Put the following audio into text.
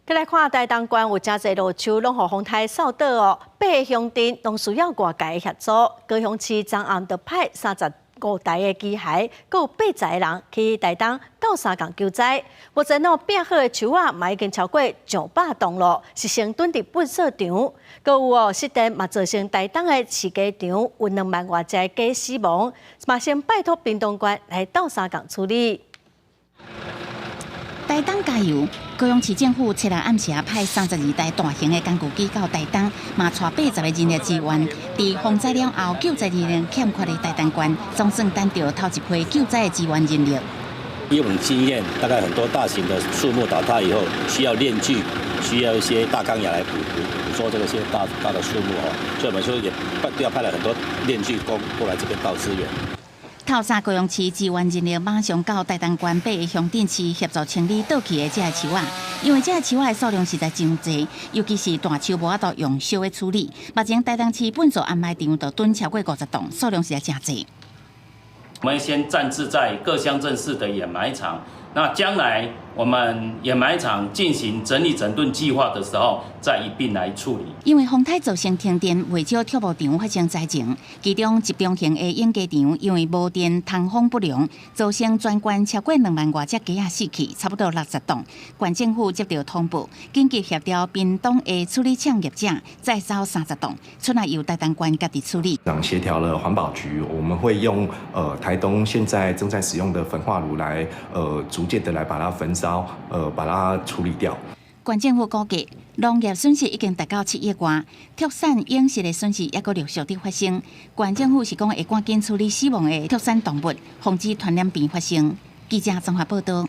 再来看台东县有真侪路树拢互风台扫倒哦，八个乡镇拢需要外界协助。高雄市昨暗就派35台的机械，佮有80个人去台东斗相共救灾。目前变好的树啊，嘛已经超过900栋咯，是先蹲伫粪扫场。佮有失电嘛造成台东的饲鸡场有2万多只鸡死亡，嘛先拜托屏东县来斗相共处理。台东加油！高雄市政府7日暗时派32台大型的工具机到台东，嘛带80个人力资源。伫风灾了后，救灾力量欠缺的台东县，总算等到头一批救灾的资源人力。以我们经验，大概很多大型的树木倒塌以后，需要链锯，需要一些大钢牙来捕捉这些大的树木哦，所以我们说也派了很多链锯工过来这边倒资源。透早，高雄市资源人力马上到台东县8个乡镇市协助清理倒去的这树啊，因为这树的数量实在真多，尤其是大树无法度用烧的处理。目前台东市粪扫安排场就蹲超过50栋，数量实在真多。我们先暂置在各乡镇市的掩埋场，那将来我们掩埋场进行整理整顿计划的时候，再一并来处理。因为风台造成停电，未少跳舞场发生灾情，其中集中型的演艺场因为无电、通风不良，造成全县超过2万多只鸡仔死去，差不多60栋。县政府接到通报，紧急协调屏东的处理厂业者再烧30栋，出来由台东县家己处理。协调了环保局，我们会用台东现在正在使用的焚化炉来逐渐的来把它焚烧，把它处理掉。县政府估计，农业损失已经达到7亿元，畜产养殖的损失也阁陆续地发生。县政府是讲会赶紧处理死亡的畜产动物，防止传染病发生。记者综合报道。